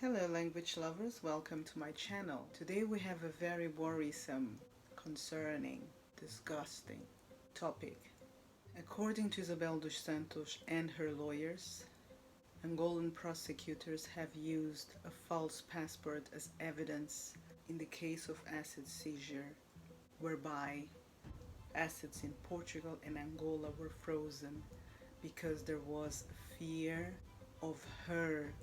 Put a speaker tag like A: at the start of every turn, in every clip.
A: Hello language lovers, welcome to my channel. Today we have a very worrisome, concerning, disgusting topic. According to Isabel dos Santos and her lawyers, Angolan prosecutors have used a false passport as evidence in the case of asset seizure, whereby assets in Portugal and Angola were frozen because there was a fear of her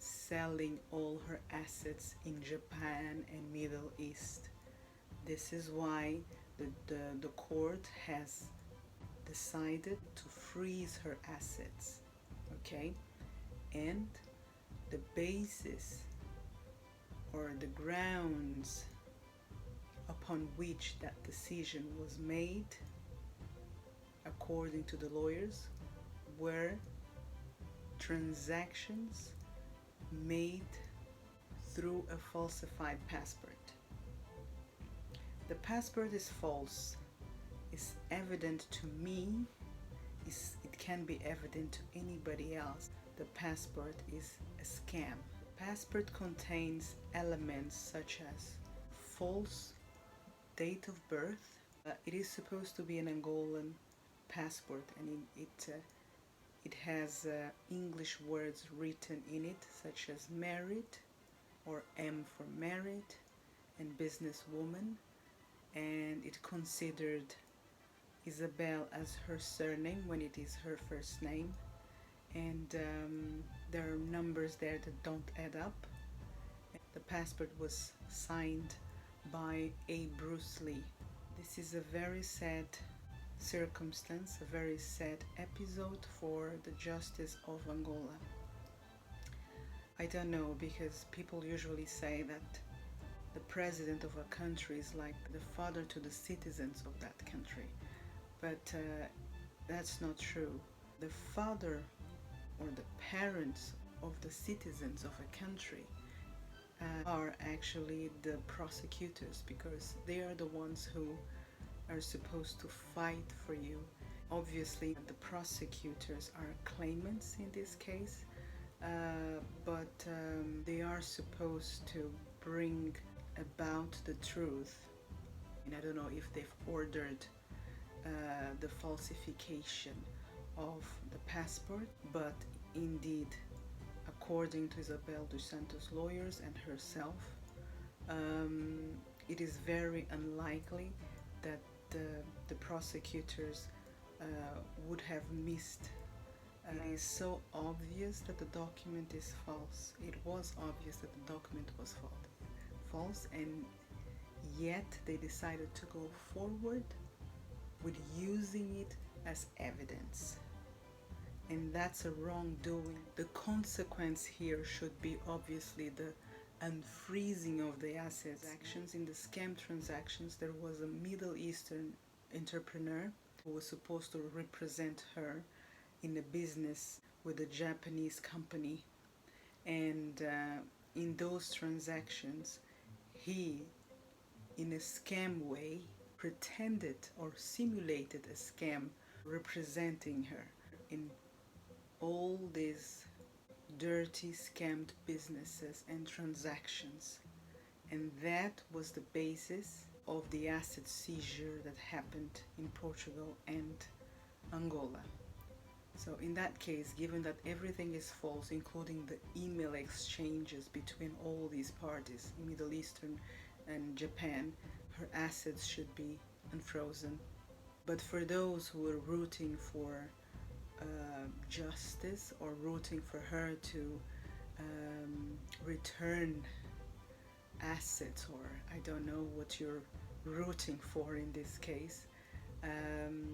A: selling all her assets in Japan and Middle East. This is why the court has decided to freeze her assets, okay? And the basis or the grounds upon which that decision was made, according to the lawyers, were transactions made through a falsified passport. The passport is false. It's evident to me. It can be evident to anybody else. The passport is a scam. Passport contains elements such as false date of birth. It is supposed to be an Angolan passport, and it has English words written in it, such as married, or M for married, and businesswoman, and it considered Isabel as her surname when it is her first name, and there are numbers there that don't add up. The passport was signed by A. Bruce Lee. This is a very sad circumstance, a very sad episode for the justice of Angola. I don't know, because people usually say that the president of a country is like the father to the citizens of that country, but that's not true. The father or the parents of the citizens of a country are actually the prosecutors, because they are the ones who are supposed to fight for you. Obviously, the prosecutors are claimants in this case, but they are supposed to bring about the truth. And I don't know if they've ordered the falsification of the passport, but indeed, according to Isabel dos Santos' lawyers and herself, it is very unlikely that the prosecutors would have missed. It is so obvious that the document is false. It was obvious that the document was false, and yet they decided to go forward with using it as evidence. And that's a wrongdoing. The consequence here should be obviously the unfreezing of the assets. In the scam transactions, there was a Middle Eastern entrepreneur who was supposed to represent her in a business with a Japanese company, and in those transactions he, in a scam way, pretended or simulated a scam representing her in all these dirty scammed businesses and transactions. And that was the basis of the asset seizure that happened in Portugal and Angola. So in that case, given that everything is false, including the email exchanges between all these parties, Middle Eastern and Japan, her assets should be unfrozen. But for those who are rooting for justice, or rooting for her to return assets, or I don't know what you're rooting for in this case,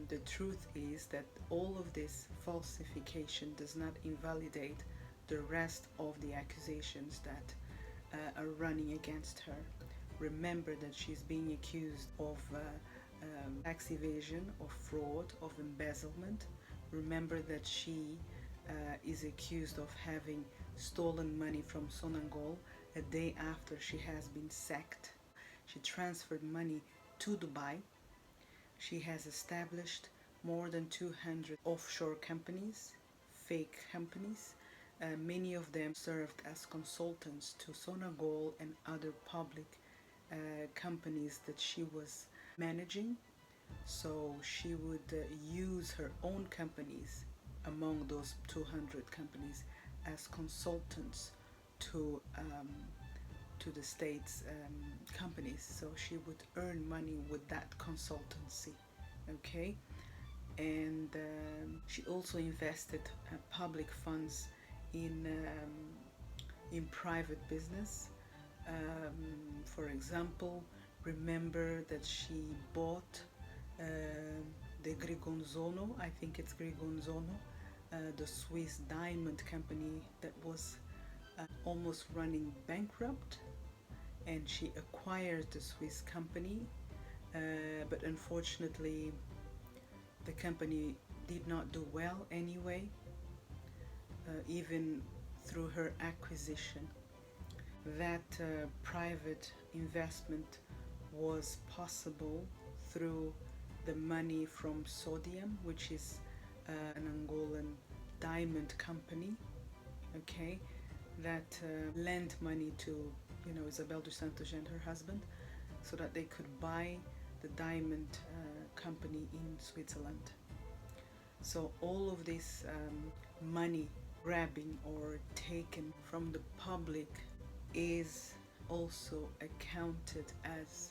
A: the truth is that all of this falsification does not invalidate the rest of the accusations that are running against her. Remember that she's being accused of tax evasion, of fraud, of embezzlement. Remember that she is accused of having stolen money from Sonangol a day after she has been sacked. She transferred money to Dubai. She has established more than 200 offshore companies, fake companies, Many of them served as consultants to Sonangol and other public companies that she was managing. So she would use her own companies among those 200 companies as consultants to the state's companies. So she would earn money with that consultancy. Okay, and she also invested public funds in private business. For example, remember that she bought the Grigonzono, I think it's Grigonzono, the Swiss diamond company that was almost running bankrupt, and she acquired the Swiss company, but unfortunately the company did not do well anyway, even through her acquisition. That private investment was possible through the money from Sodium, which is an Angolan diamond company, okay, that lent money to Isabel dos Santos and her husband so that they could buy the diamond company in Switzerland. So all of this money grabbing or taken from the public is also accounted as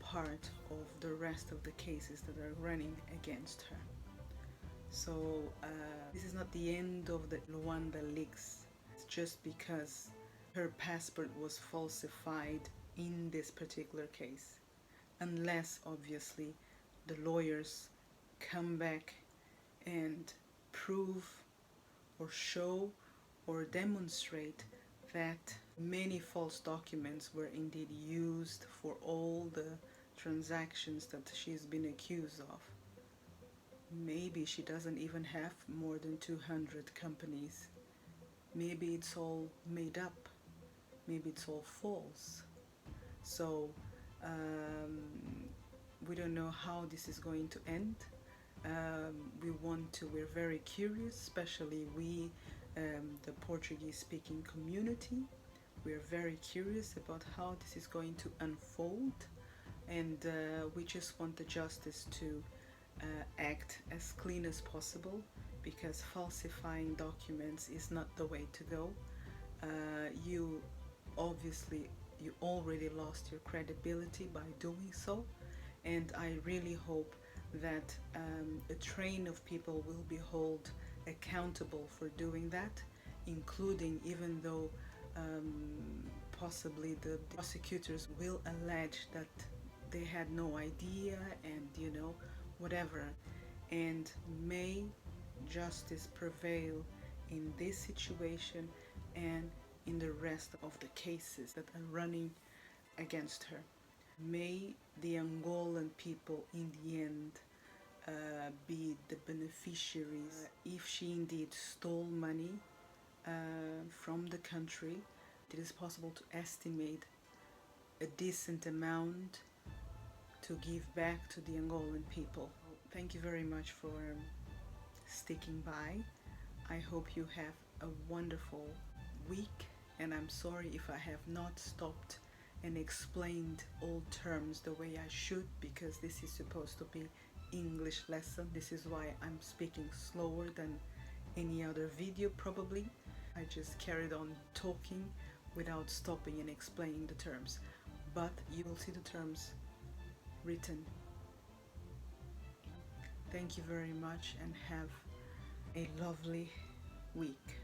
A: part of the rest of the cases that are running against her. So this is not the end of the Luanda Leaks. It's just because her passport was falsified in this particular case, unless obviously the lawyers come back and prove or show or demonstrate that many false documents were indeed used for all the transactions that she's been accused of. Maybe she doesn't even have more than 200 companies. Maybe it's all made up. Maybe it's all false. So we don't know how this is going to end. We're very curious, especially we, the Portuguese-speaking community. We're very curious about how this is going to unfold, and we just want the justice to act as clean as possible, because falsifying documents is not the way to go. You already lost your credibility by doing so, and I really hope that a train of people will be held accountable for doing that, including, even though possibly the prosecutors will allege that they had no idea and whatever. And may justice prevail in this situation and in the rest of the cases that are running against her. May the Angolan people in the end be the beneficiaries. If she indeed stole money from the country, it is possible to estimate a decent amount to give back to the Angolan people. Thank you very much for sticking by. I hope you have a wonderful week, and I'm sorry if I have not stopped and explained all terms the way I should, because this is supposed to be English lesson. This is why I'm speaking slower than any other video probably. I just carried on talking without stopping and explaining the terms, but you will see the terms written. Thank you very much and have a lovely week.